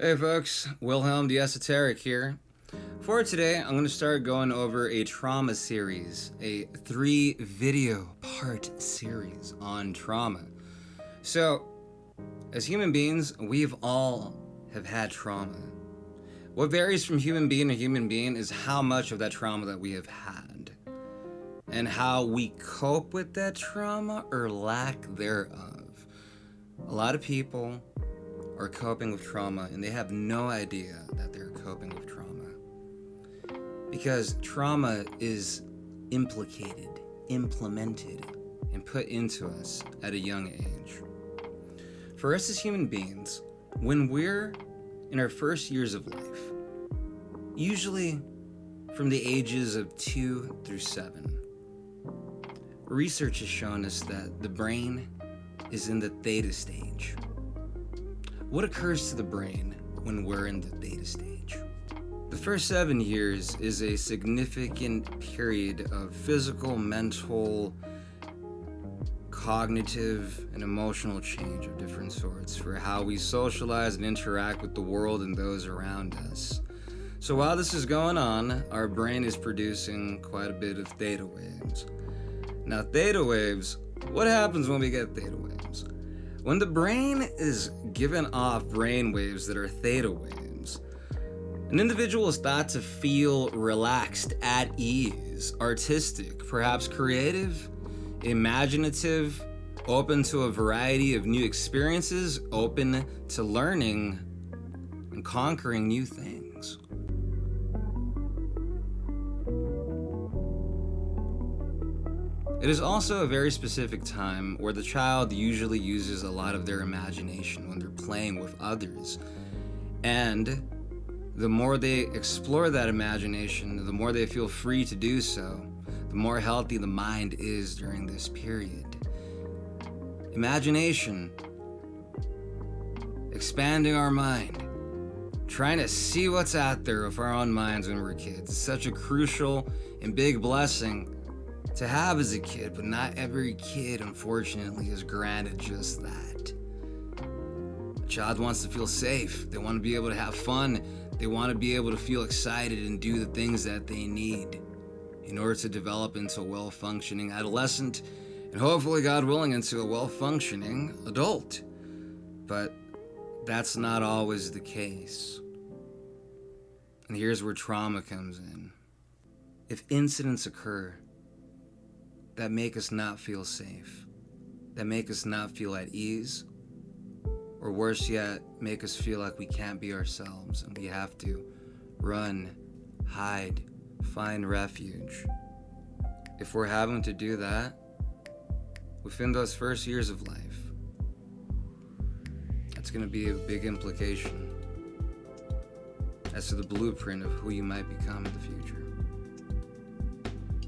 Hey folks, Wilhelm the Esoteric here. For today, I'm going to start going over a trauma series, a 3-video part series on trauma. So, as human beings, we've all have had trauma. What varies from human being to human being is how much of that trauma that we have had, and how we cope with that trauma or lack thereof. A lot of people are coping with trauma and they have no idea that they're coping with trauma. Because trauma is implemented, and put into us at a young age. For us as human beings, when we're in our first years of life, usually from the ages of 2 through 7, research has shown us that the brain is in the theta stage. What occurs to the brain when we're in the theta stage? The first 7 years is a significant period of physical, mental, cognitive, and emotional change of different sorts for how we socialize and interact with the world and those around us. So while this is going on, our brain is producing quite a bit of theta waves. Now, theta waves, what happens when we get theta waves? When the brain is giving off brain waves that are theta waves, an individual is thought to feel relaxed, at ease, artistic, perhaps creative, imaginative, open to a variety of new experiences, open to learning and conquering new things. It is also a very specific time where the child usually uses a lot of their imagination when they're playing with others. And the more they explore that imagination, the more they feel free to do so, the more healthy the mind is during this period. Imagination, expanding our mind, trying to see what's out there with our own minds when we're kids, is such a crucial and big blessing to have as a kid, but not every kid, unfortunately, is granted just that. A child wants to feel safe. They want to be able to have fun. They want to be able to feel excited and do the things that they need in order to develop into a well-functioning adolescent, and hopefully, God willing, into a well-functioning adult. But that's not always the case. And here's where trauma comes in. If incidents occur that make us not feel safe, that make us not feel at ease, or worse yet, make us feel like we can't be ourselves and we have to run, hide, find refuge. If we're having to do that within those first years of life, that's going to be a big implication as to the blueprint of who you might become in the future.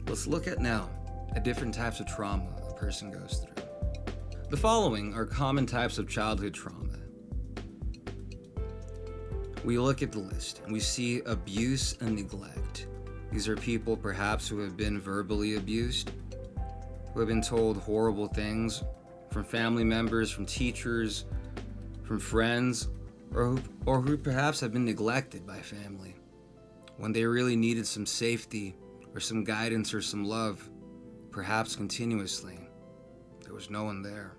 Let's look at now at different types of trauma a person goes through. The following are common types of childhood trauma. We look at the list and we see abuse and neglect. These are people perhaps who have been verbally abused, who have been told horrible things from family members, from teachers, from friends, or who perhaps have been neglected by family when they really needed some safety or some guidance or some love. Perhaps continuously, there was no one there.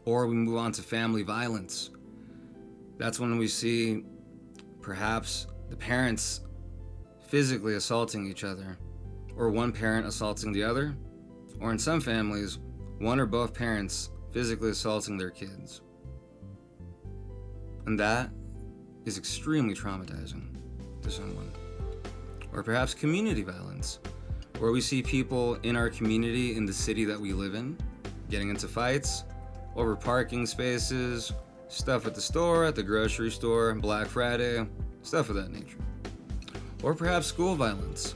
Or we move on to family violence. That's when we see perhaps the parents physically assaulting each other, or one parent assaulting the other, or in some families, one or both parents physically assaulting their kids. And that is extremely traumatizing to someone. Or perhaps community violence, where we see people in our community, in the city that we live in, getting into fights over parking spaces, stuff at the store, at the grocery store, Black Friday, stuff of that nature. Or perhaps school violence.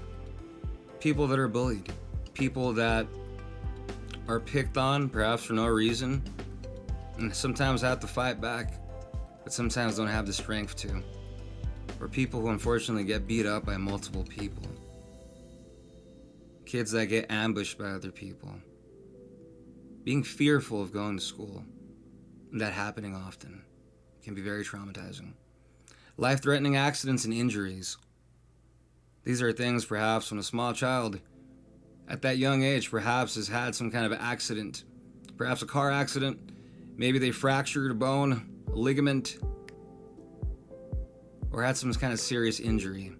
People that are bullied. People that are picked on, perhaps for no reason, and sometimes have to fight back, but sometimes don't have the strength to. Or people who unfortunately get beat up by multiple people. Kids that get ambushed by other people. Being fearful of going to school, and that happening often, can be very traumatizing. Life-threatening accidents and injuries. These are things perhaps when a small child at that young age perhaps has had some kind of accident, perhaps a car accident, maybe they fractured a bone, a ligament, or had some kind of serious injury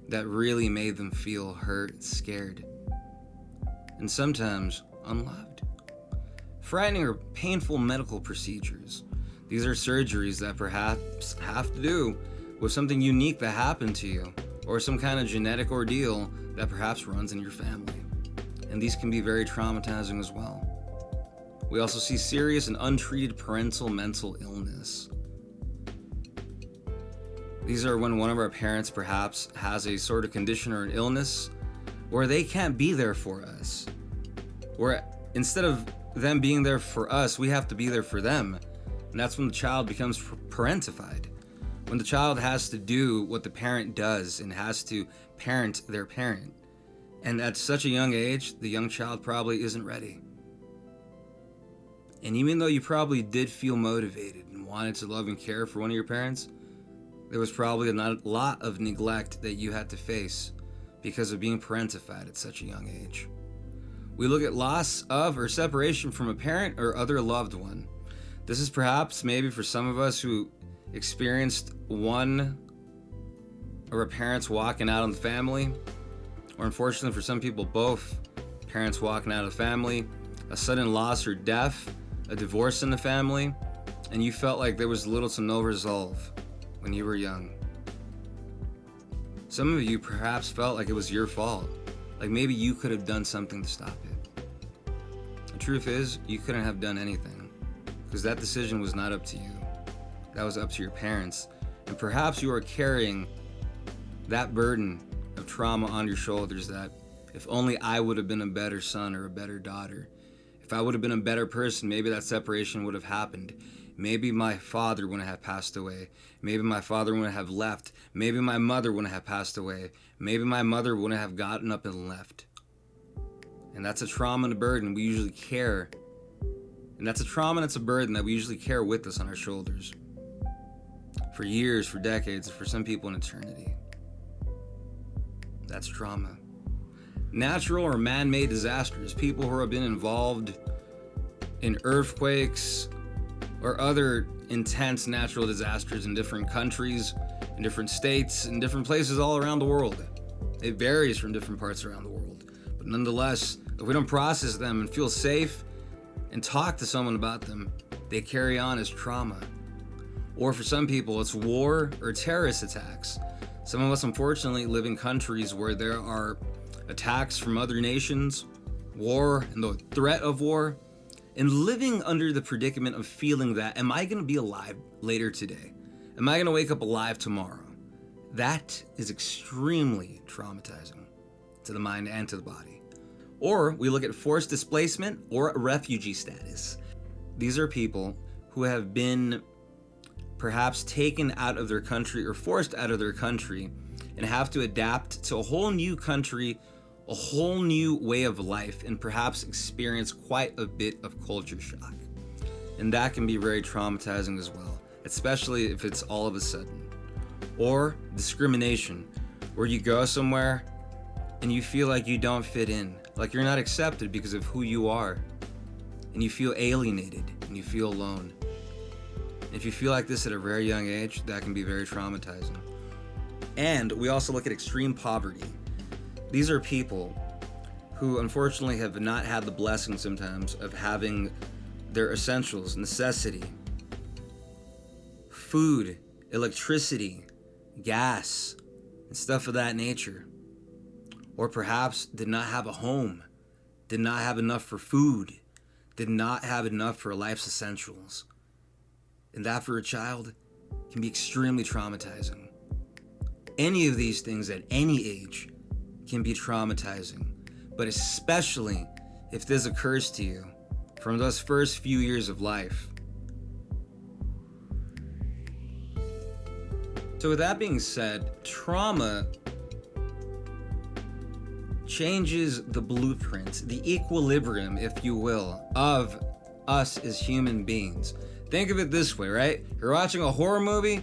that really made them feel hurt, scared, and sometimes unloved. Frightening or painful medical procedures. These are surgeries that perhaps have to do with something unique that happened to you, or some kind of genetic ordeal that perhaps runs in your family. And these can be very traumatizing as well. We also see serious and untreated parental mental illness. These are when one of our parents perhaps has a sort of condition or an illness where they can't be there for us. Where instead of them being there for us, we have to be there for them. And that's when the child becomes parentified. When the child has to do what the parent does and has to parent their parent. And at such a young age, the young child probably isn't ready. And even though you probably did feel motivated and wanted to love and care for one of your parents, there was probably a lot of neglect that you had to face because of being parentified at such a young age. We look at loss of or separation from a parent or other loved one. This is perhaps maybe for some of us who experienced one of our parents walking out on the family, or unfortunately for some people, both parents walking out of the family, a sudden loss or death, a divorce in the family, and you felt like there was little to no resolve when you were young. Some of you perhaps felt like it was your fault, like maybe you could have done something to stop it. The truth is, you couldn't have done anything, because that decision was not up to you. That was up to your parents, and perhaps you are carrying that burden of trauma on your shoulders that if only I would have been a better son or a better daughter, if I would have been a better person, maybe that separation would have happened. Maybe my father wouldn't have passed away. Maybe my father wouldn't have left. Maybe my mother wouldn't have passed away. Maybe my mother wouldn't have gotten up and left. And that's a trauma and a burden we usually carry. And that's a trauma and it's a burden that we usually carry with us on our shoulders. For years, for decades, for some people an eternity. That's trauma. Natural or man-made disasters. People who have been involved in earthquakes or other intense natural disasters in different countries, in different states, in different places all around the world. It varies from different parts around the world. But nonetheless, if we don't process them and feel safe and talk to someone about them, they carry on as trauma. Or for some people, it's war or terrorist attacks. Some of us, unfortunately, live in countries where there are attacks from other nations, war and the threat of war, and living under the predicament of feeling that, am I going to be alive later today? Am I going to wake up alive tomorrow? That is extremely traumatizing to the mind and to the body. Or we look at forced displacement or refugee status. These are people who have been perhaps taken out of their country or forced out of their country and have to adapt to a whole new country, a whole new way of life, and perhaps experience quite a bit of culture shock. And that can be very traumatizing as well, especially if it's all of a sudden. Or discrimination, where you go somewhere and you feel like you don't fit in, like you're not accepted because of who you are, and you feel alienated and you feel alone. If you feel like this at a very young age, that can be very traumatizing. And we also look at extreme poverty. These are people who unfortunately have not had the blessing sometimes of having their essentials, necessity, food, electricity, gas, and stuff of that nature. Or perhaps did not have a home, did not have enough for food, did not have enough for life's essentials. And that for a child can be extremely traumatizing. Any of these things at any age can be traumatizing, but especially if this occurs to you from those first few years of life. So with that being said, trauma changes the blueprint, the equilibrium, if you will, of us as human beings. Think of it this way, right? You're watching a horror movie,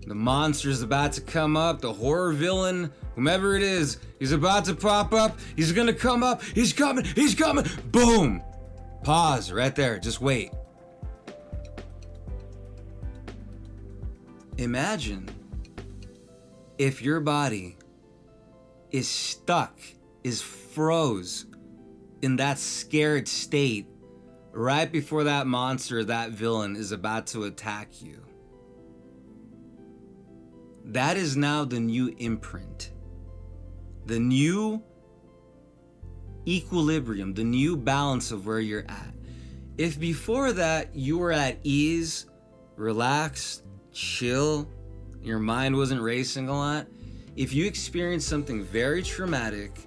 The monster's about to come up, the horror villain, whomever it is, he's about to pop up, he's gonna come up, he's coming, boom! Pause right there, just wait. Imagine if your body is stuck, is froze in that scared state right before that monster, that villain is about to attack you. That is now the new imprint, the new equilibrium, the new balance of where you're at. If before that you were at ease, relaxed, chill, your mind wasn't racing a lot, if you experienced something very traumatic,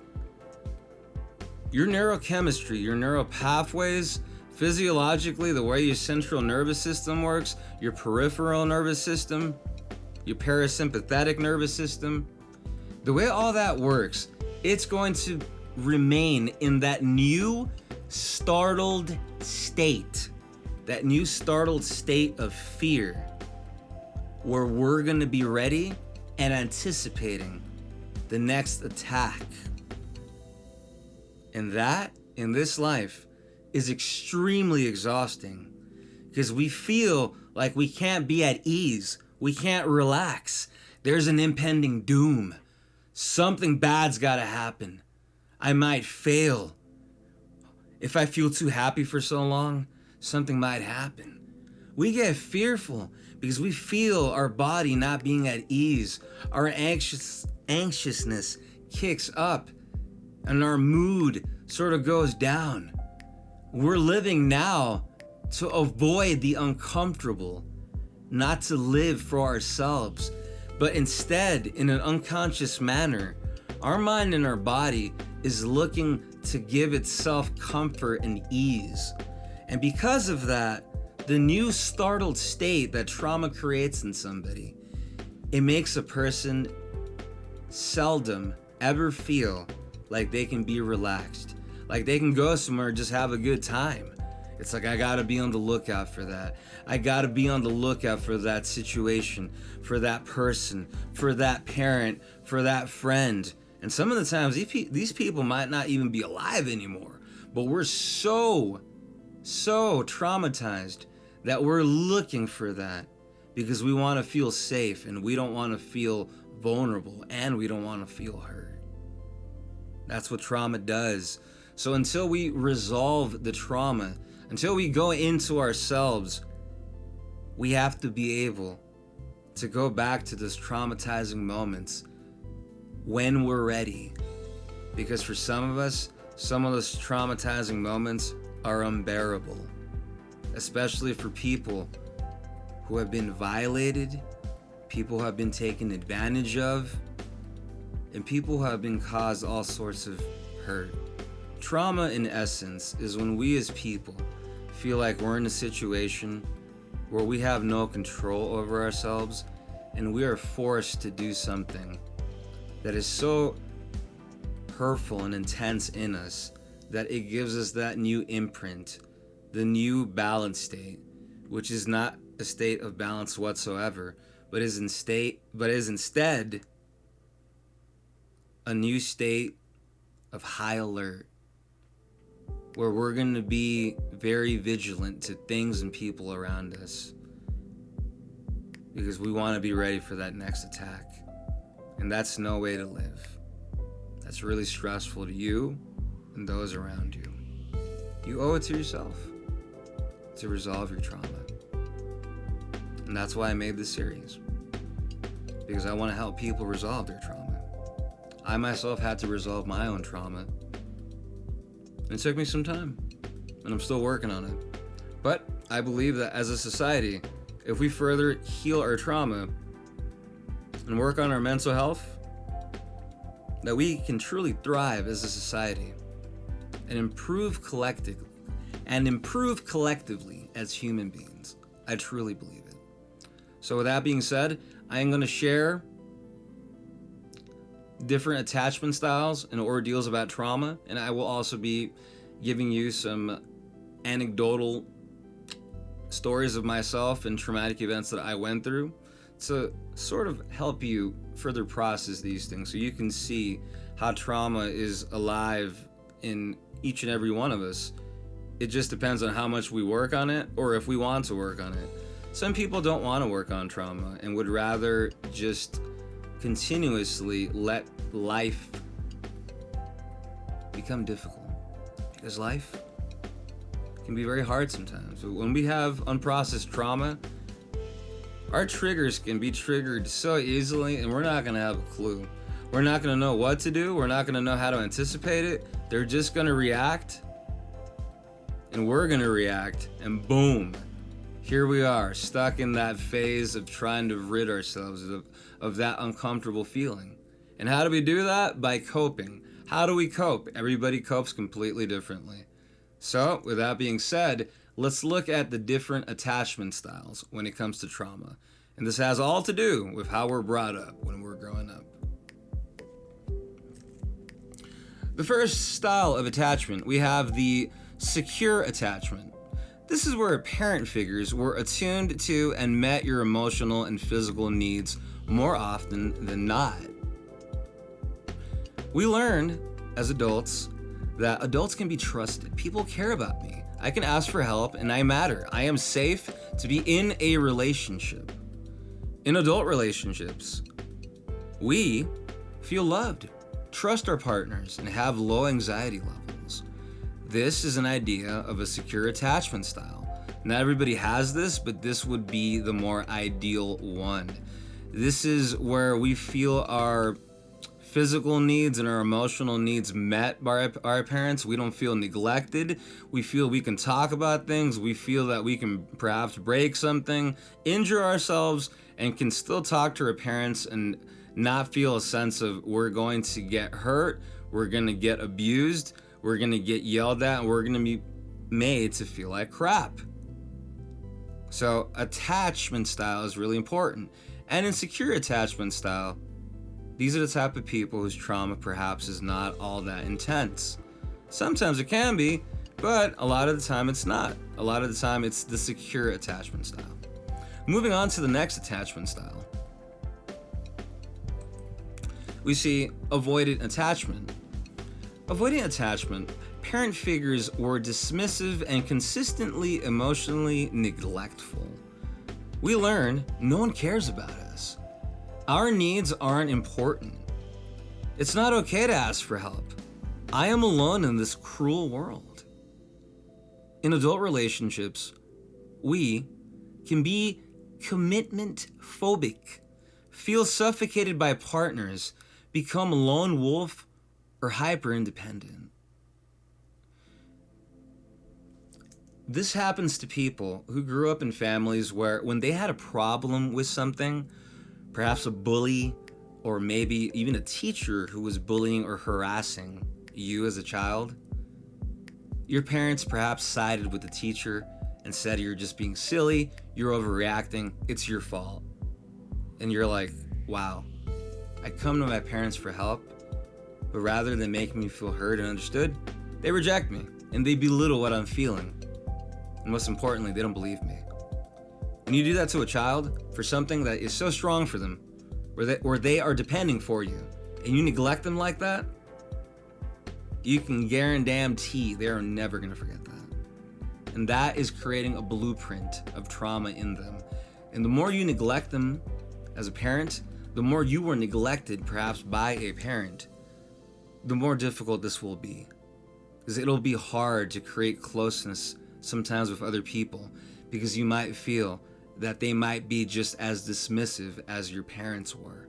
your neurochemistry, your neural pathways, physiologically, the way your central nervous system works, your peripheral nervous system, your parasympathetic nervous system, the way all that works, it's going to remain in that new startled state, that new startled state of fear, where we're going to be ready and anticipating the next attack. And that, in this life, is extremely exhausting because we feel like we can't be at ease. We can't relax. There's an impending doom. Something bad's gotta happen. I might fail. If I feel too happy for so long, something might happen. We get fearful because we feel our body not being at ease. Our anxiousness kicks up and our mood sort of goes down. We're living now to avoid the uncomfortable, not to live for ourselves, but instead, in an unconscious manner, our mind and our body is looking to give itself comfort and ease. And because of that, the new startled state that trauma creates in somebody, it makes a person seldom ever feel like they can be relaxed, like they can go somewhere and just have a good time. It's like, I gotta be on the lookout for that. I gotta be on the lookout for that situation, for that person, for that parent, for that friend. And some of the times, these people might not even be alive anymore, but we're so traumatized that we're looking for that because we wanna feel safe and we don't wanna feel vulnerable and we don't wanna feel hurt. That's what trauma does. So until we resolve the trauma, until we go into ourselves, we have to be able to go back to those traumatizing moments when we're ready. Because for some of us, some of those traumatizing moments are unbearable, especially for people who have been violated, people who have been taken advantage of, and people who have been caused all sorts of hurt. Trauma, in essence, is when we as people feel like we're in a situation where we have no control over ourselves and we are forced to do something that is so hurtful and intense in us that it gives us that new imprint, the new balance state, which is not a state of balance whatsoever, but is instead a new state of high alert, where we're going to be very vigilant to things and people around us because we want to be ready for that next attack. And that's no way to live. That's really stressful to you and those around you. You owe it to yourself to resolve your trauma. And that's why I made this series, because I want to help people resolve their trauma. I myself had to resolve my own trauma. It took me some time, and I'm still working on it. But I believe that as a society, if we further heal our trauma and work on our mental health, that we can truly thrive as a society and improve collectively as human beings. I truly believe it. So with that being said, I am going to share different attachment styles and ordeals about trauma, and I will also be giving you some anecdotal stories of myself and traumatic events that I went through to sort of help you further process these things so you can see how trauma is alive in each and every one of us. It just depends on how much we work on it or if we want to work on it. Some people don't want to work on trauma and would rather just continuously let life become difficult, because life can be very hard sometimes. But when we have unprocessed trauma, our triggers can be triggered so easily, and we're not going to have a clue. We're not going to know what to do. We're not going to know how to anticipate it. They're just going to react, and we're going to react, and boom, here we are, stuck in that phase of trying to rid ourselves of that uncomfortable feeling. And how do we do that? By coping. How do we cope? Everybody copes completely differently. So, with that being said, let's look at the different attachment styles when it comes to trauma. And this has all to do with how we're brought up when we're growing up. The first style of attachment, we have the secure attachment. This is where parent figures were attuned to and met your emotional and physical needs more often than not. We learn as adults that adults can be trusted. People care about me. I can ask for help and I matter. I am safe to be in a relationship. In adult relationships, we feel loved, trust our partners, and have low anxiety levels. This is an idea of a secure attachment style. Not everybody has this, but this would be the more ideal one. This is where we feel our physical needs and our emotional needs met by our parents. We don't feel neglected. We feel we can talk about things. We feel that we can perhaps break something, injure ourselves, and can still talk to our parents and not feel a sense of we're going to get hurt, we're going to get abused, we're going to get yelled at, and we're going to be made to feel like crap. So attachment style is really important. And in secure attachment style, these are the type of people whose trauma perhaps is not all that intense. Sometimes it can be, but a lot of the time it's not. A lot of the time it's the secure attachment style. Moving on to the next attachment style, we see avoidant attachment. Avoidant attachment, parent figures were dismissive and consistently emotionally neglectful. We learn no one cares about us. Our needs aren't important. It's not okay to ask for help. I am alone in this cruel world. In adult relationships, we can be commitment phobic, feel suffocated by partners, become lone wolf, or hyper independent. This happens to people who grew up in families where when they had a problem with something, perhaps a bully, or maybe even a teacher who was bullying or harassing you as a child, your parents perhaps sided with the teacher and said you're just being silly, you're overreacting, it's your fault. And you're like, wow, I come to my parents for help, but rather than making me feel heard and understood, they reject me and they belittle what I'm feeling. And most importantly, they don't believe me. When you do that to a child for something that is so strong for them, or they are depending for you, and you neglect them like that, you can guarantee they are never going to forget that. And that is creating a blueprint of trauma in them. And the more you neglect them as a parent, the more you were neglected perhaps by a parent, the more difficult this will be. Because it'll be hard to create closeness sometimes with other people, because you might feel that they might be just as dismissive as your parents were.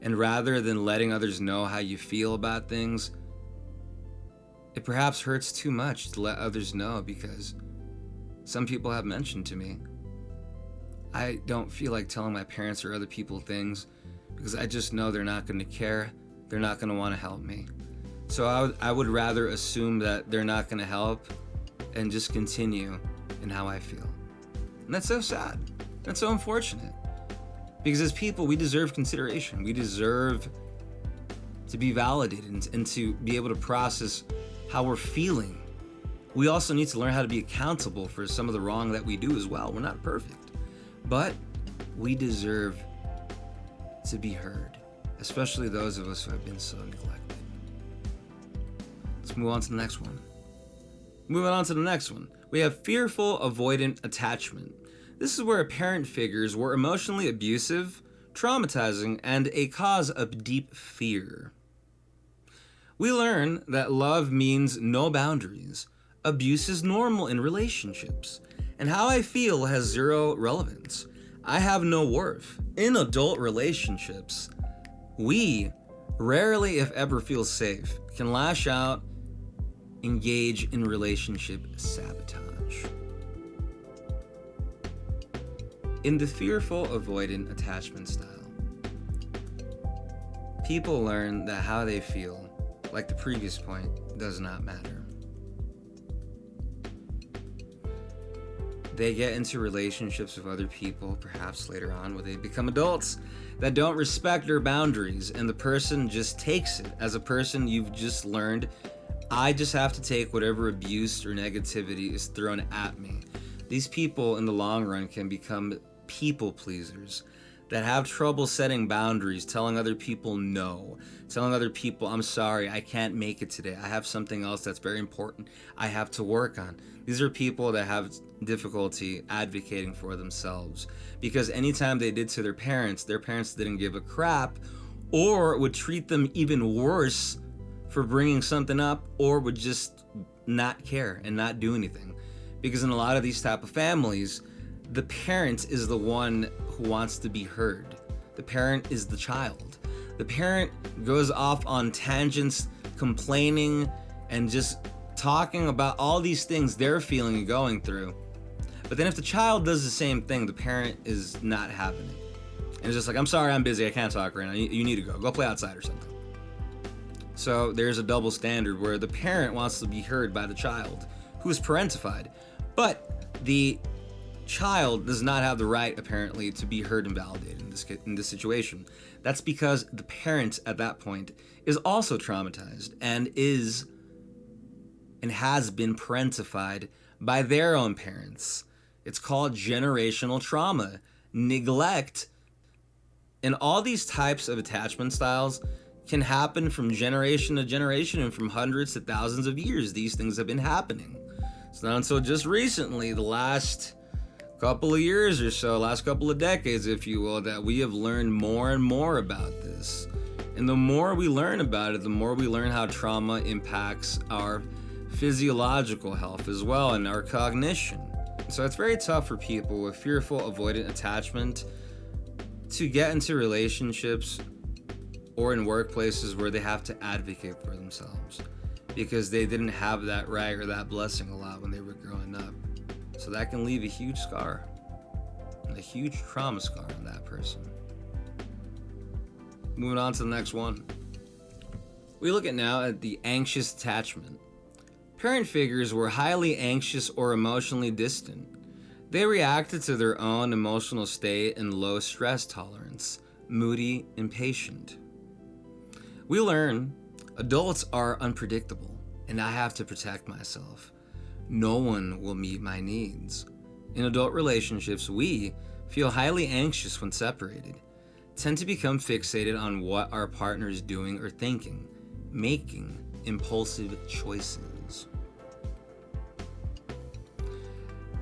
And rather than letting others know how you feel about things, it perhaps hurts too much to let others know, because some people have mentioned to me, I don't feel like telling my parents or other people things because I just know they're not going to care, they're not going to want to help me. So I would rather assume that they're not going to help and just continue in how I feel. And that's so sad. That's so unfortunate. Because as people, we deserve consideration. We deserve to be validated and to be able to process how we're feeling. We also need to learn how to be accountable for some of the wrong that we do as well. We're not perfect. But we deserve to be heard, especially those of us who have been so neglected. Let's move on to the next one. Moving on to the next one, we have fearful avoidant attachment. This is where a parent figures were emotionally abusive, traumatizing, and a cause of deep fear. We learn that love means no boundaries. Abuse is normal in relationships, and how I feel has zero relevance. I have no worth. In adult relationships, we rarely, if ever, feel safe, can lash out, engage in relationship sabotage. In the fearful avoidant attachment style, people learn that how they feel, like the previous point, does not matter. They get into relationships with other people, perhaps later on, where they become adults that don't respect their boundaries, and the person just takes it. As a person, you've just learned, I just have to take whatever abuse or negativity is thrown at me. These people, in the long run, can become people pleasers that have trouble setting boundaries, telling other people no, telling other people, I'm sorry, I can't make it today. I have something else that's very important I have to work on. These are people that have difficulty advocating for themselves, because anytime they did to their parents didn't give a crap, or would treat them even worse for bringing something up, or would just not care and not do anything. Because in a lot of these type of families, the parent is the one who wants to be heard. The parent is the child. The parent goes off on tangents, complaining and just talking about all these things they're feeling and going through. But then if the child does the same thing, the parent is not having it. And it's just like, I'm sorry, I'm busy, I can't talk right now. You need to go play outside or something. So there's a double standard where the parent wants to be heard by the child, who is parentified. But the child does not have the right, apparently, to be heard and validated in this situation. That's because the parent at that point is also traumatized and has been parentified by their own parents. It's called generational trauma, neglect, and all these types of attachment styles can happen from generation to generation and from hundreds to thousands of years. These things have been happening. It's not until just recently, the last couple of years or so, last couple of decades, if you will, that we have learned more and more about this. And the more we learn about it, the more we learn how trauma impacts our physiological health as well and our cognition. So it's very tough for people with fearful avoidant attachment to get into relationships or in workplaces where they have to advocate for themselves because they didn't have that right or that blessing a lot when they were growing up. So that can leave a huge scar, a huge trauma scar on that person. Moving on to the next one. We look at now at the anxious attachment. Parent figures were highly anxious or emotionally distant. They reacted to their own emotional state and low stress tolerance, moody, impatient. We learn adults are unpredictable and I have to protect myself. No one will meet my needs. In adult relationships, we feel highly anxious when separated, tend to become fixated on what our partner is doing or thinking, making impulsive choices.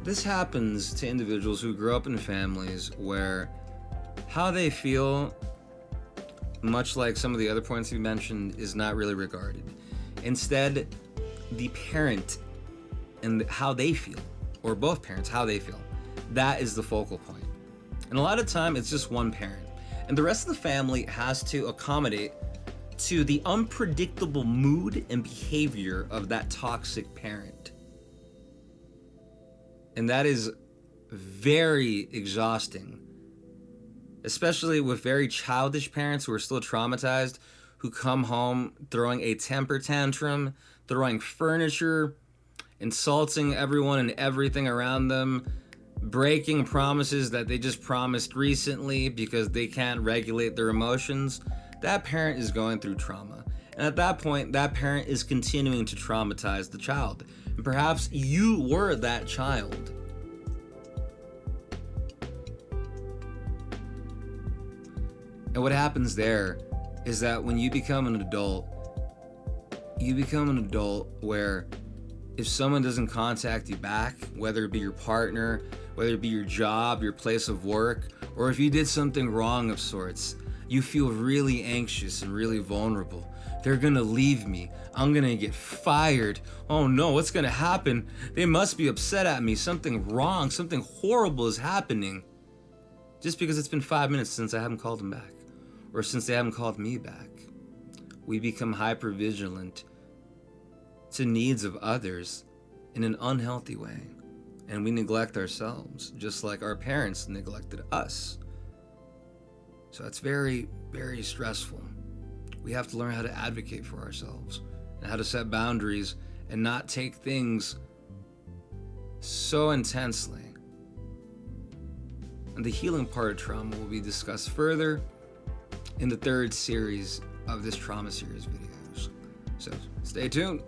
This happens to individuals who grow up in families where how they feel, much like some of the other points you mentioned, is not really regarded. Instead, the parent and how they feel, or both parents, how they feel, that is the focal point. And a lot of time, it's just one parent. And the rest of the family has to accommodate to the unpredictable mood and behavior of that toxic parent. And that is very exhausting, especially with very childish parents who are still traumatized, who come home throwing a temper tantrum, throwing furniture, insulting everyone and everything around them, breaking promises that they just promised recently because they can't regulate their emotions. That parent is going through trauma. And at that point, that parent is continuing to traumatize the child. And perhaps you were that child. And what happens there is that when you become an adult where if someone doesn't contact you back, whether it be your partner, whether it be your job, your place of work, or if you did something wrong of sorts, you feel really anxious and really vulnerable. They're gonna leave me. I'm gonna get fired. Oh no, what's gonna happen? They must be upset at me. Something wrong, something horrible is happening. Just because it's been 5 minutes since I haven't called them back, or since they haven't called me back. We become hypervigilant to needs of others in an unhealthy way. And we neglect ourselves, just like our parents neglected us. So it's very, very stressful. We have to learn how to advocate for ourselves and how to set boundaries and not take things so intensely. And the healing part of trauma will be discussed further in the third series of this trauma series videos. So stay tuned.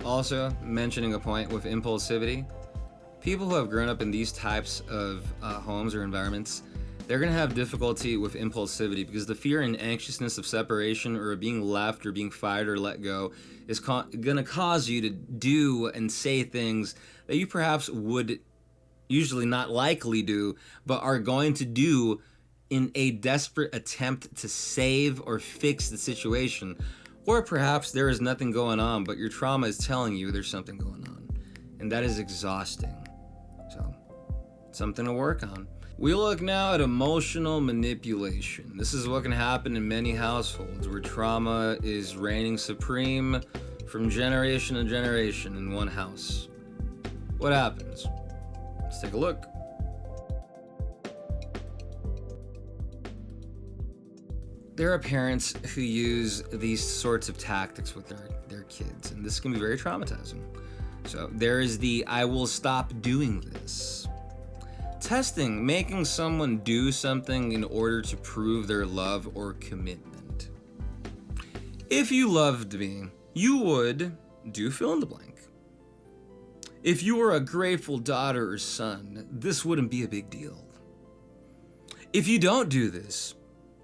Also, mentioning a point with impulsivity, people who have grown up in these types of homes or environments, they're going to have difficulty with impulsivity because the fear and anxiousness of separation or being left or being fired or let go is going to cause you to do and say things that you perhaps would usually not likely do, but are going to do in a desperate attempt to save or fix the situation. Or perhaps there is nothing going on, but your trauma is telling you there's something going on. And that is exhausting. So, something to work on. We look now at emotional manipulation. This is what can happen in many households where trauma is reigning supreme from generation to generation in one house. What happens? Let's take a look. There are parents who use these sorts of tactics with their kids, and this can be very traumatizing. So there is the I will stop doing this. Testing, making someone do something in order to prove their love or commitment. If you loved me, you would do fill in the blank. If you were a grateful daughter or son, this wouldn't be a big deal. If you don't do this,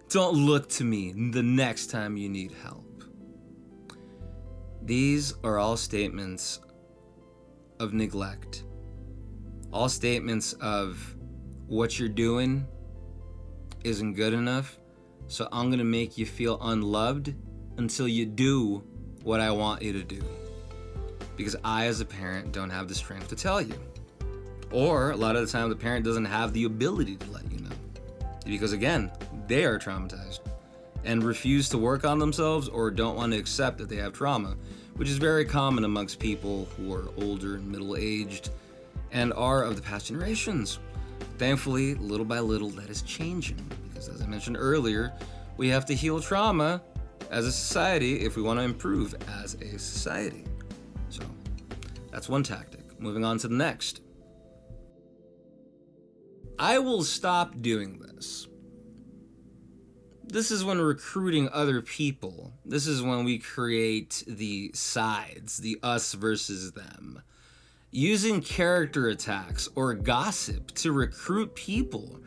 don't look to me the next time you need help. These are all statements of neglect. All statements of what you're doing isn't good enough, so I'm gonna make you feel unloved until you do what I want you to do. Because I, as a parent, don't have the strength to tell you. Or a lot of the time, the parent doesn't have the ability to let you know. Because again, they are traumatized and refuse to work on themselves or don't want to accept that they have trauma, which is very common amongst people who are older and middle-aged and are of the past generations. Thankfully, little by little, that is changing because, as I mentioned earlier, we have to heal trauma as a society if we want to improve as a society. So that's one tactic. Moving on to the next. I will stop doing this. This is when recruiting other people. This is when we create the sides, the us versus them. Using character attacks or gossip to recruit people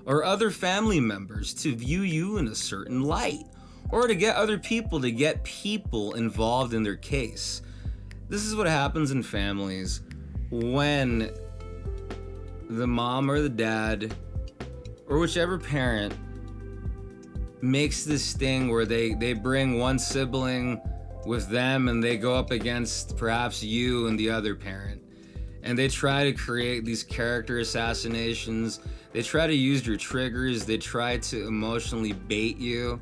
or other family members to view you in a certain light, or to get other people to get people involved in their case. This is what happens in families when the mom or the dad or whichever parent makes this thing where they bring one sibling with them and they go up against perhaps you and the other parent. And they try to create these character assassinations. They try to use your triggers. They try to emotionally bait you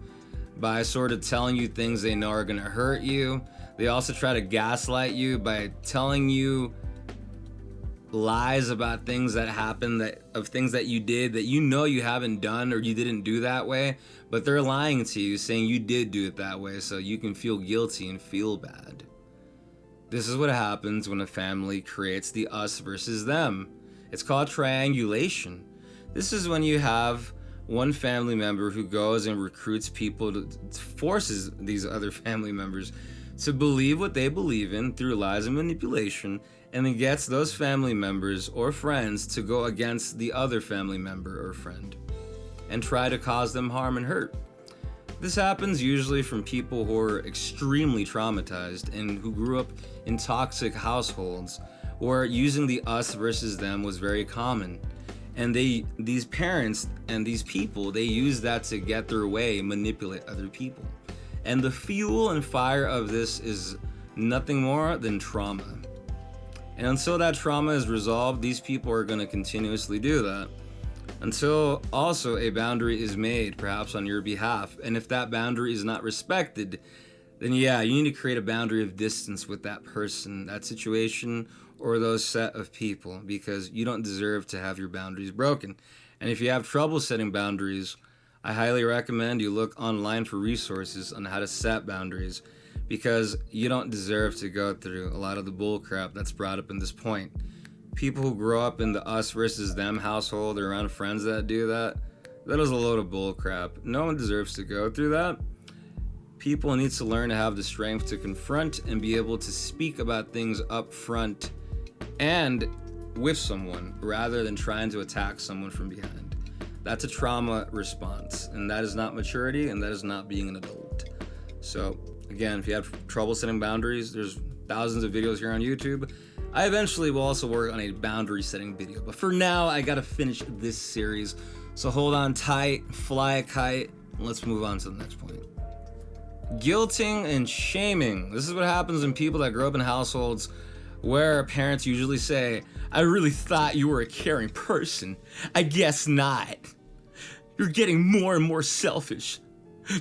by sort of telling you things they know are gonna hurt you. They also try to gaslight you by telling you lies about things that happened, of things that you did that you know you haven't done or you didn't do that way, but they're lying to you, saying you did do it that way so you can feel guilty and feel bad. This is what happens when a family creates the us versus them. It's called triangulation. This is when you have one family member who goes and recruits people to forces these other family members to believe what they believe in through lies and manipulation, and then gets those family members or friends to go against the other family member or friend and try to cause them harm and hurt. This happens usually from people who are extremely traumatized and who grew up in toxic households where using the us versus them was very common. And these parents and these people, they use that to get their way, manipulate other people. And the fuel and fire of this is nothing more than trauma. And until that trauma is resolved, these people are going to continuously do that. Until also a boundary is made, perhaps on your behalf. And if that boundary is not respected, then yeah, you need to create a boundary of distance with that person, that situation, or those set of people, because you don't deserve to have your boundaries broken. And if you have trouble setting boundaries, I highly recommend you look online for resources on how to set boundaries, because you don't deserve to go through a lot of the bull crap that's brought up in this point. People who grow up in the us versus them household or around friends that do that is a load of bull crap. No one deserves to go through that. People need to learn to have the strength to confront and be able to speak about things up front and with someone rather than trying to attack someone from behind. That's a trauma response, and that is not maturity, and that is not being an adult. So again, if you have trouble setting boundaries, there's thousands of videos here on YouTube. I eventually will also work on a boundary setting video, but for now I gotta finish this series. So hold on tight, fly a kite, and let's move on to the next point. Guilting and shaming. This is what happens in people that grow up in households where parents usually say, "I really thought you were a caring person. I guess not. You're getting more and more selfish.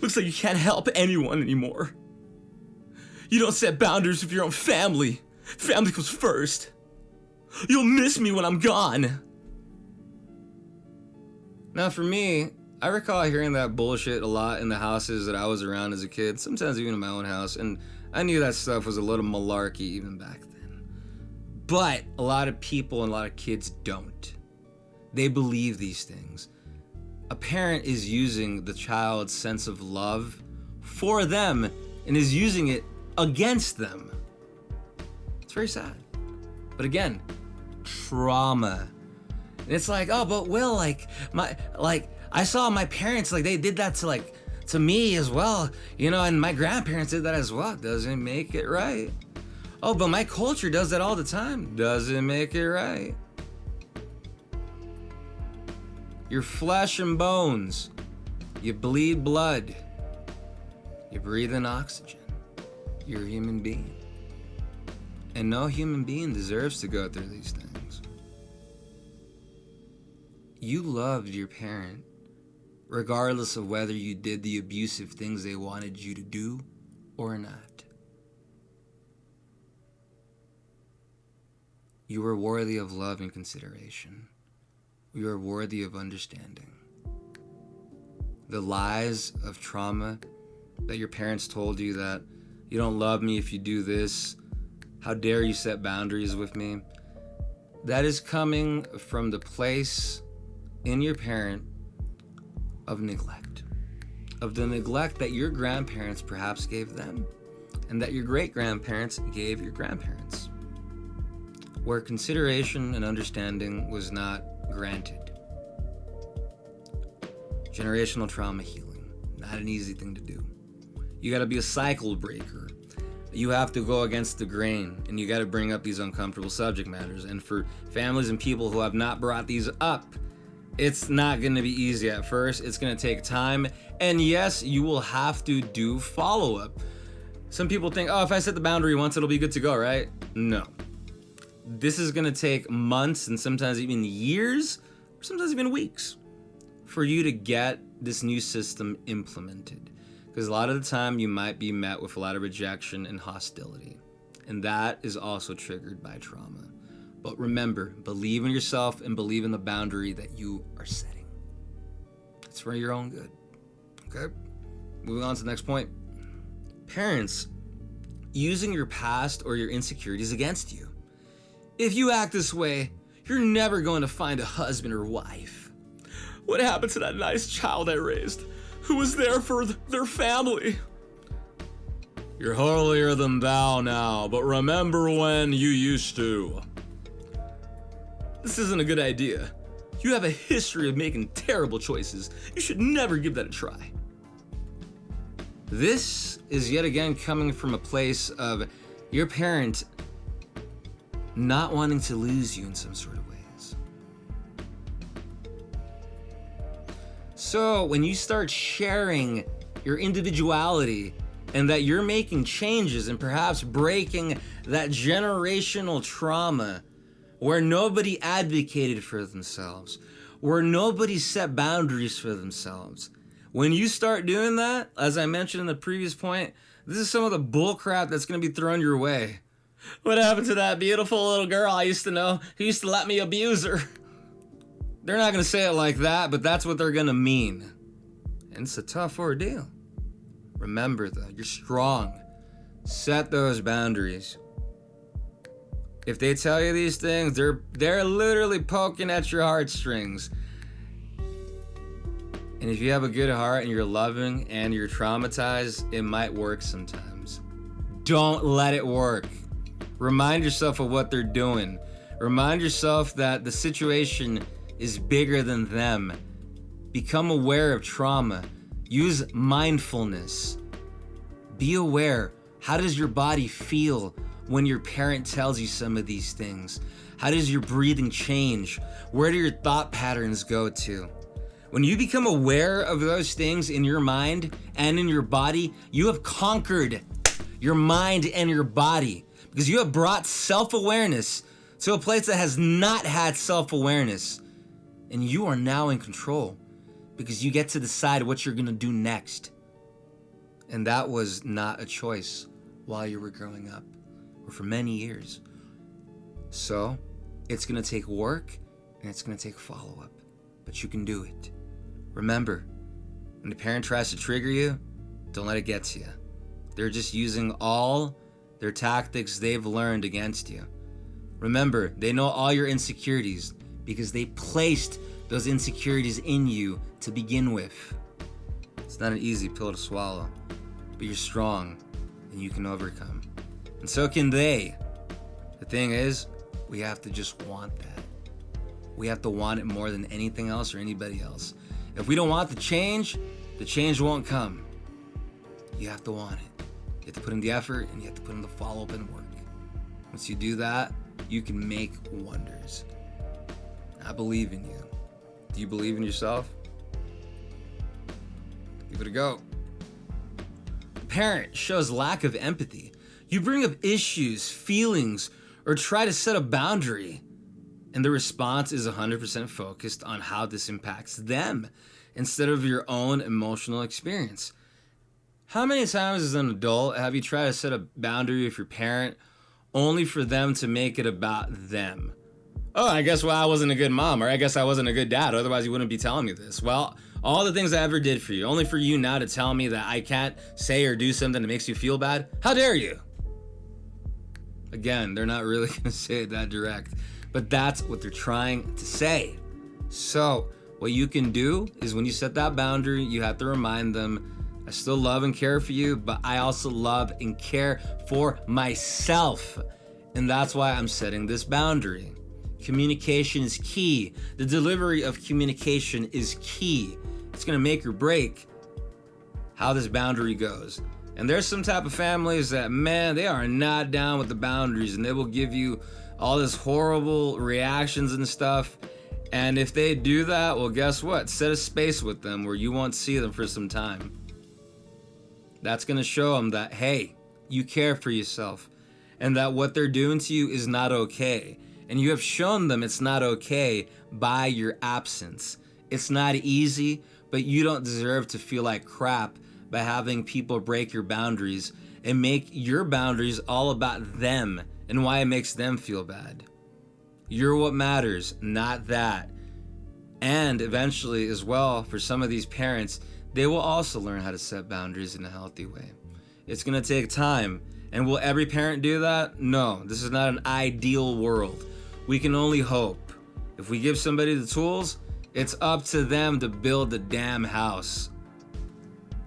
Looks like you can't help anyone anymore. You don't set boundaries with your own family. Family comes first. You'll miss me when I'm gone." Now for me, I recall hearing that bullshit a lot in the houses that I was around as a kid, sometimes even in my own house, and I knew that stuff was a little malarkey even back then. But a lot of people and a lot of kids don't. They believe these things. A parent is using the child's sense of love for them and is using it against them. It's very sad. But again, trauma. And it's like, oh, but Will, I saw my parents, they did that to me as well, and my grandparents did that as well. Doesn't make it right. Oh, but my culture does that all the time. Doesn't make it right. You're flesh and bones. You bleed blood. You breathe in oxygen. You're a human being. And no human being deserves to go through these things. You loved your parent, regardless of whether you did the abusive things they wanted you to do or not. You were worthy of love and consideration. You are worthy of understanding. The lies of trauma that your parents told you, that you don't love me if you do this, how dare you set boundaries with me, that is coming from the place in your parent of neglect. Of the neglect that your grandparents perhaps gave them, and that your great-grandparents gave your grandparents, where consideration and understanding was not granted. Generational trauma healing, not an easy thing to do. You gotta be a cycle breaker. You have to go against the grain, and you gotta bring up these uncomfortable subject matters. And for families and people who have not brought these up, it's not gonna be easy at first. It's gonna take time, and yes, you will have to do follow-up. Some people think, oh, if I set the boundary once, it'll be good to go, right? No. This is gonna take months and sometimes even years, or sometimes even weeks, for you to get this new system implemented. Because a lot of the time you might be met with a lot of rejection and hostility. And that is also triggered by trauma. But remember, believe in yourself and believe in the boundary that you are setting. It's for your own good. Okay? Moving on to the next point. Parents using your past or your insecurities against you. If you act this way, you're never going to find a husband or wife. What happened to that nice child I raised, who was there for their family? You're holier than thou now, but remember when you used to. This isn't a good idea. You have a history of making terrible choices. You should never give that a try. This is yet again coming from a place of your parent not wanting to lose you in some sort of ways. So when you start sharing your individuality and that you're making changes and perhaps breaking that generational trauma where nobody advocated for themselves, where nobody set boundaries for themselves. When you start doing that, as I mentioned in the previous point, this is some of the bull crap that's going to be thrown your way. What happened to that beautiful little girl I used to know who used to let me abuse her? They're not going to say it like that, but that's what they're going to mean. And it's a tough ordeal. Remember though, you're strong. Set those boundaries. If they tell you these things, they're literally poking at your heartstrings. And if you have a good heart and you're loving and you're traumatized, it might work sometimes. Don't let it work. Remind yourself of what they're doing. Remind yourself that the situation is bigger than them. Become aware of trauma. Use mindfulness. Be aware. How does your body feel when your parent tells you some of these things? How does your breathing change? Where do your thought patterns go to? When you become aware of those things in your mind and in your body, you have conquered your mind and your body because you have brought self-awareness to a place that has not had self-awareness. And you are now in control because you get to decide what you're gonna do next. And that was not a choice while you were growing up or for many years. So it's gonna take work and it's gonna take follow-up, but you can do it. Remember, when the parent tries to trigger you, don't let it get to you. They're just using all their tactics they've learned against you. Remember, they know all your insecurities because they placed those insecurities in you to begin with. It's not an easy pill to swallow, but you're strong and you can overcome. And so can they. The thing is, we have to just want that. We have to want it more than anything else or anybody else. If we don't want the change won't come. You have to want it. You have to put in the effort and you have to put in the follow-up and work. Once you do that, you can make wonders. I believe in you. Do you believe in yourself? Give it a go. The parent shows lack of empathy. You bring up issues, feelings, or try to set a boundary, and the response is 100% focused on how this impacts them instead of your own emotional experience. How many times as an adult have you tried to set a boundary with your parent only for them to make it about them? Oh, I guess I wasn't a good mom, or I guess I wasn't a good dad, otherwise you wouldn't be telling me this. Well, all the things I ever did for you, only for you now to tell me that I can't say or do something that makes you feel bad? How dare you? Again, they're not really gonna say it that direct, but that's what they're trying to say. So, what you can do is when you set that boundary, you have to remind them, I still love and care for you, but I also love and care for myself. And that's why I'm setting this boundary. Communication is key. The delivery of communication is key. It's gonna make or break how this boundary goes. And there's some type of families that, man, they are not down with the boundaries and they will give you all this horrible reactions and stuff. And if they do that, well, guess what? Set a space with them where you won't see them for some time. That's gonna show them that, hey, you care for yourself and that what they're doing to you is not okay. And you have shown them it's not okay by your absence. It's not easy, but you don't deserve to feel like crap by having people break your boundaries and make your boundaries all about them and why it makes them feel bad. You're what matters, not that. And eventually as well, for some of these parents, they will also learn how to set boundaries in a healthy way. It's gonna take time. And will every parent do that? No, this is not an ideal world. We can only hope. If we give somebody the tools, It's up to them to build the damn house.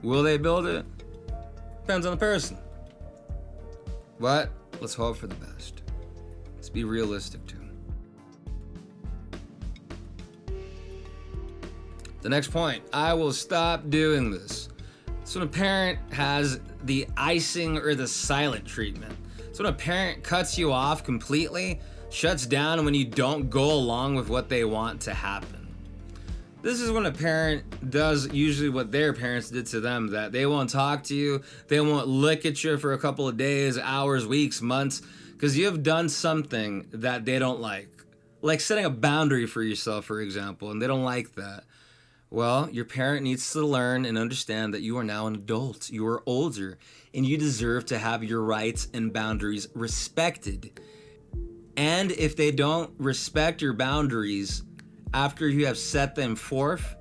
Will they build it? Depends on the person. But let's hope for the best. Let's be realistic too. The next point, I will stop doing this. So when a parent has the icing or the silent treatment. So when a parent cuts you off completely, shuts down when you don't go along with what they want to happen. This is when a parent does usually what their parents did to them, that they won't talk to you, they won't look at you for a couple of days, hours, weeks, months, because you have done something that they don't like. Like setting a boundary for yourself, for example, and they don't like that. Well, your parent needs to learn and understand that you are now an adult, you are older, and you deserve to have your rights and boundaries respected. And if they don't respect your boundaries after you have set them forth,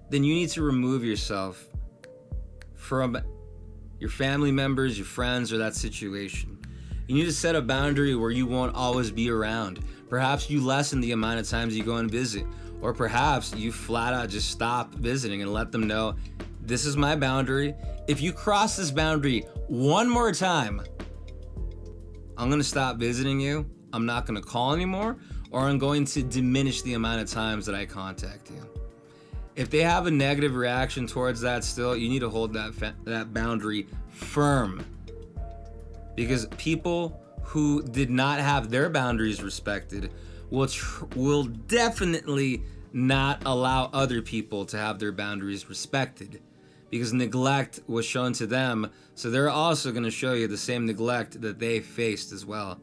then you need to remove yourself from your family members, your friends, or that situation. You need to set a boundary where you won't always be around. Perhaps you lessen the amount of times you go and visit, or perhaps you flat out just stop visiting and let them know, this is my boundary. If you cross this boundary one more time, I'm gonna stop visiting you. I'm not gonna call anymore, or I'm going to diminish the amount of times that I contact you. If they have a negative reaction towards that still, you need to hold that boundary firm. Because people who did not have their boundaries respected will definitely not allow other people to have their boundaries respected. Because neglect was shown to them, so they're also going to show you the same neglect that they faced as well.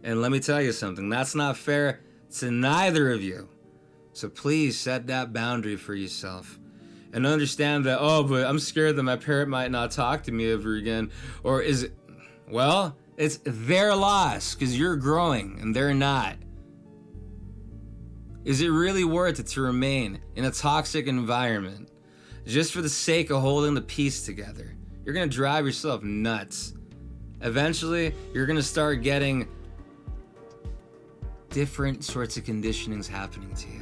And let me tell you something, that's not fair to neither of you. So please set that boundary for yourself. And understand that, oh, but I'm scared that my parent might not talk to me ever again. Or is it, well, it's their loss because you're growing and they're not. Is it really worth it to remain in a toxic environment just for the sake of holding the peace together? You're gonna drive yourself nuts. Eventually, you're gonna start getting different sorts of conditionings happening to you.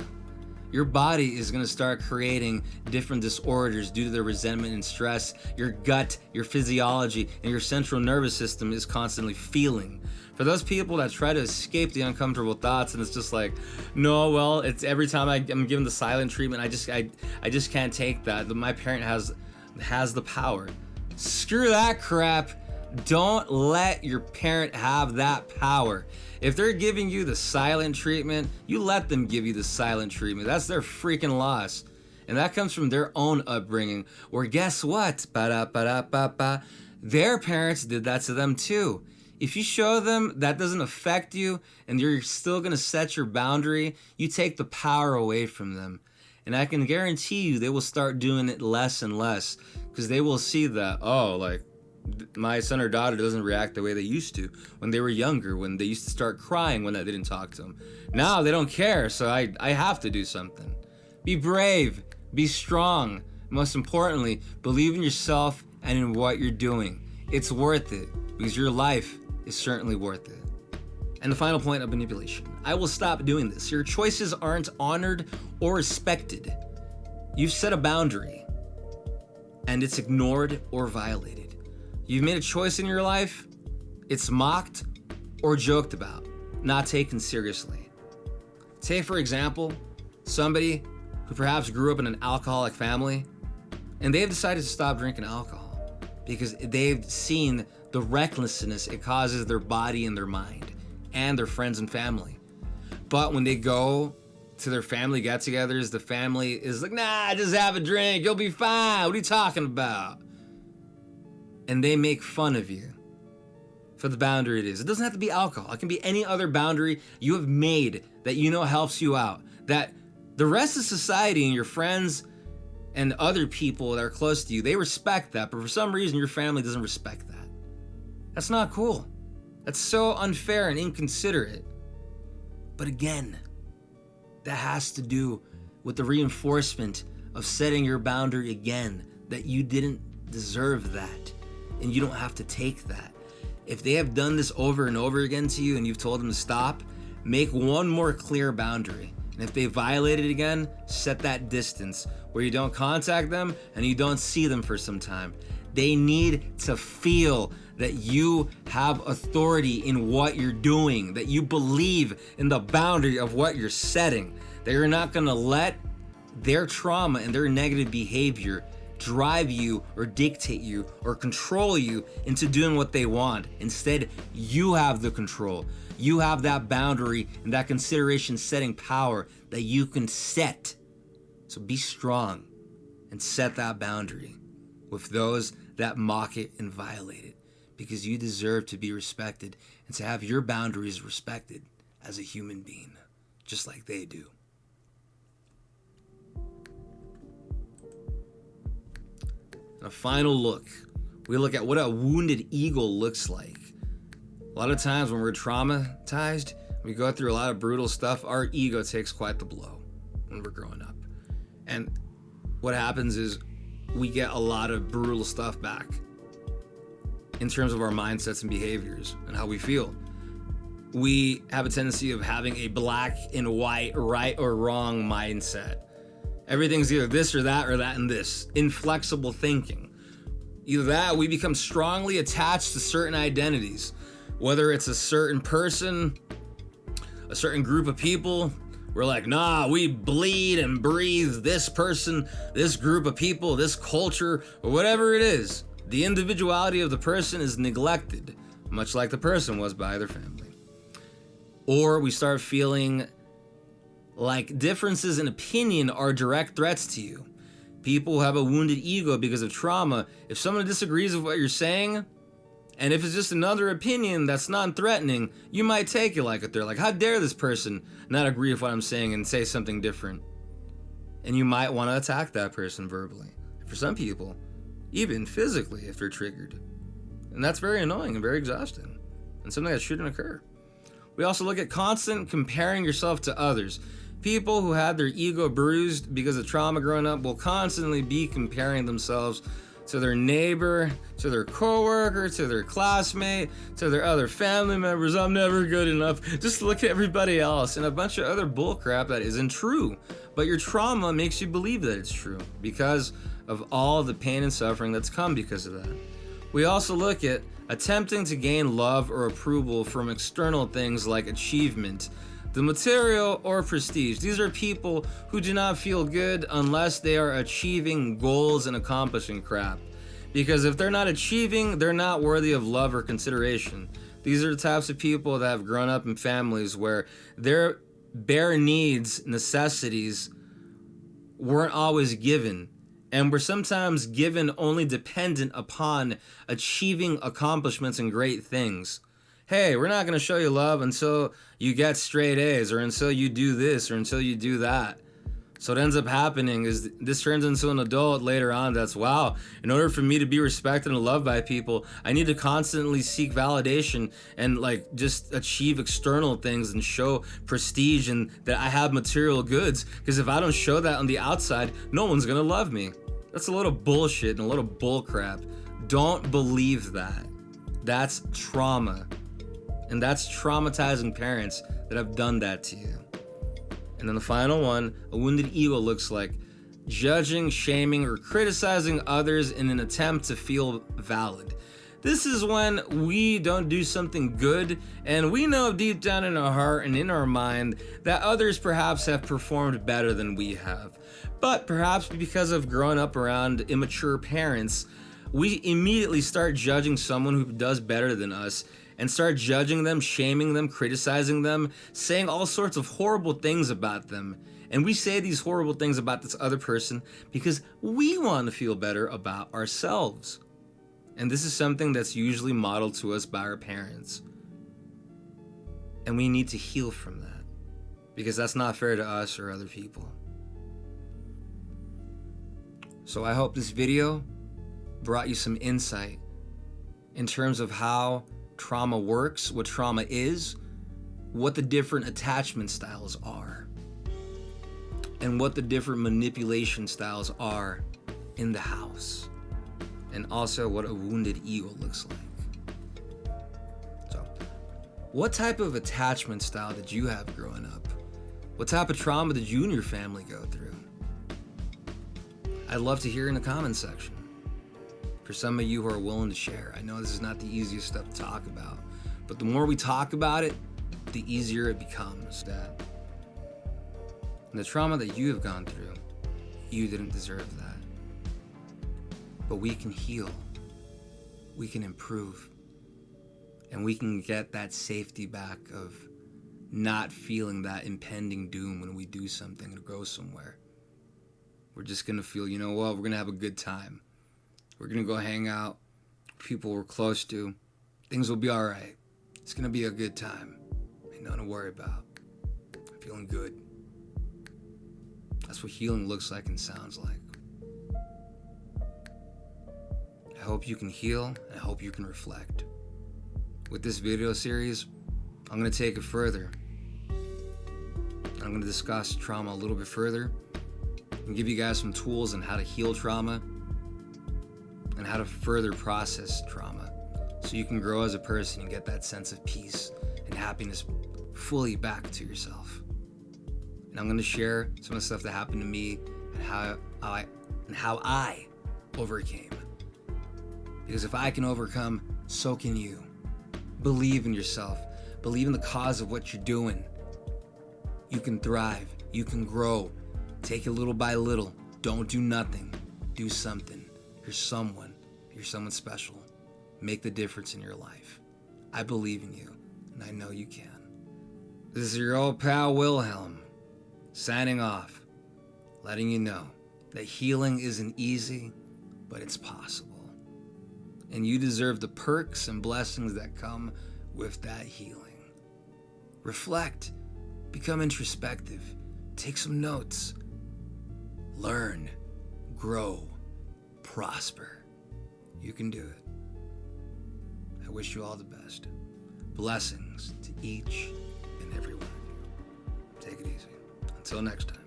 Your body is gonna start creating different disorders due to the resentment and stress. Your gut, your physiology, and your central nervous system is constantly feeling. For those people that try to escape the uncomfortable thoughts, and it's just like, no, well, it's every time I'm given the silent treatment, I just can't take that. My parent has the power. Screw that crap. Don't let your parent have that power. If they're giving you the silent treatment, you let them give you the silent treatment. That's their freaking loss. And that comes from their own upbringing. Or guess what? Their parents did that to them too. If you show them that doesn't affect you and you're still gonna set your boundary, you take the power away from them. And I can guarantee you they will start doing it less and less because they will see that, oh, like, my son or daughter doesn't react the way they used to when they were younger, when they used to start crying when I didn't talk to them. Now they don't care, so I have to do something. Be brave, be strong. Most importantly, believe in yourself and in what you're doing. It's worth it because your life is certainly worth it. And the final point of manipulation. I will stop doing this. Your choices aren't honored or respected. You've set a boundary and it's ignored or violated. You've made a choice in your life, it's mocked or joked about, not taken seriously. Say, for example, somebody who perhaps grew up in an alcoholic family and they've decided to stop drinking alcohol because they've seen the recklessness it causes their body and their mind and their friends and family. But when they go to their family get-togethers, the family is like, nah, just have a drink, you'll be fine, what are you talking about? And they make fun of you for the boundary it is. It doesn't have to be alcohol. It can be any other boundary you have made that you know helps you out, that the rest of society and your friends and other people that are close to you, they respect that, but for some reason your family doesn't respect that. That's not cool. That's so unfair and inconsiderate. But again, that has to do with the reinforcement of setting your boundary again, that you didn't deserve that. And you don't have to take that. If they have done this over and over again to you and you've told them to stop, make one more clear boundary. And if they violate it again, set that distance where you don't contact them and you don't see them for some time. They need to feel that you have authority in what you're doing, that you believe in the boundary of what you're setting, that you're not gonna let their trauma and their negative behavior drive you or dictate you or control you into doing what they want. Instead, you have the control. You have that boundary and that consideration setting power that you can set. So be strong and set that boundary with those that mock it and violate it, because you deserve to be respected and to have your boundaries respected as a human being, just like they do. A final look. We look at what a wounded ego looks like. A lot of times when we're traumatized, we go through a lot of brutal stuff, our ego takes quite the blow when we're growing up. And what happens is we get a lot of brutal stuff back in terms of our mindsets and behaviors and how we feel. We have a tendency of having a black and white, right or wrong mindset. Everything's either this or that and this. Inflexible thinking. Either that, we become strongly attached to certain identities, whether it's a certain person, a certain group of people. We're like, nah, we bleed and breathe this person, this group of people, this culture, or whatever it is. The individuality of the person is neglected, much like the person was by their family. Or we start feeling like differences in opinion are direct threats to you. People have a wounded ego because of trauma. If someone disagrees with what you're saying, and if it's just another opinion that's non-threatening, you might take it like it. They're like, how dare this person not agree with what I'm saying and say something different? And you might want to attack that person verbally. For some people, even physically if they're triggered. And that's very annoying and very exhausting, and something that shouldn't occur. We also look at constant comparing yourself to others. People who had their ego bruised because of trauma growing up will constantly be comparing themselves to their neighbor, to their coworker, to their classmate, to their other family members. I'm never good enough. Just look at everybody else, and a bunch of other bullcrap that isn't true. But your trauma makes you believe that it's true because of all the pain and suffering that's come because of that. We also look at attempting to gain love or approval from external things like achievement, the material, or prestige. These are people who do not feel good unless they are achieving goals and accomplishing crap. Because if they're not achieving, they're not worthy of love or consideration. These are the types of people that have grown up in families where their bare needs, necessities, weren't always given, and were sometimes given only dependent upon achieving accomplishments and great things. Hey, we're not going to show you love until you get straight A's, or until you do this, or until you do that. So what ends up happening is this turns into an adult later on that's, wow, in order for me to be respected and loved by people, I need to constantly seek validation and like just achieve external things and show prestige and that I have material goods. Because if I don't show that on the outside, no one's going to love me. That's a little bullshit and a little bullcrap. Don't believe that. That's trauma. And that's traumatizing parents that have done that to you. And then the final one, a wounded ego looks like judging, shaming, or criticizing others in an attempt to feel valid. This is when we don't do something good, and we know deep down in our heart and in our mind that others perhaps have performed better than we have. But perhaps because of growing up around immature parents, we immediately start judging someone who does better than us, and start judging them, shaming them, criticizing them, saying all sorts of horrible things about them. And we say these horrible things about this other person because we want to feel better about ourselves. And this is something that's usually modeled to us by our parents. And we need to heal from that, because that's not fair to us or other people. So I hope this video brought you some insight in terms of how trauma works, what trauma is, what the different attachment styles are, and what the different manipulation styles are in the house, and also what a wounded ego looks like. So, what type of attachment style did you have growing up? What type of trauma did you and your family go through? I'd love to hear in the comments section. For some of you who are willing to share, I know this is not the easiest stuff to talk about, but the more we talk about it, the easier it becomes. That and the trauma that you have gone through, you didn't deserve that. But we can heal, we can improve, and we can get that safety back of not feeling that impending doom when we do something or go somewhere. We're just gonna feel, you know what, we're gonna have a good time. We're gonna go hang out with people we're close to. Things will be all right. It's gonna be a good time. Ain't nothing to worry about. I'm feeling good. That's what healing looks like and sounds like. I hope you can heal, and I hope you can reflect. With this video series, I'm gonna take it further. I'm gonna discuss trauma a little bit further and give you guys some tools on how to heal trauma and how to further process trauma so you can grow as a person and get that sense of peace and happiness fully back to yourself. And I'm going to share some of the stuff that happened to me and how I overcame. Because if I can overcome, so can you. Believe in yourself. Believe in the cause of what you're doing. You can thrive. You can grow. Take it little by little. Don't do nothing. Do something. You're someone. You're someone special. Make the difference in your life. I believe in you, and I know you can. This is your old pal Wilhelm, signing off, letting you know that healing isn't easy, but it's possible. And you deserve the perks and blessings that come with that healing. Reflect. Become introspective. Take some notes. Learn. Grow. Prosper. You can do it. I wish you all the best. Blessings to each and every one of you. Take it easy. Until next time.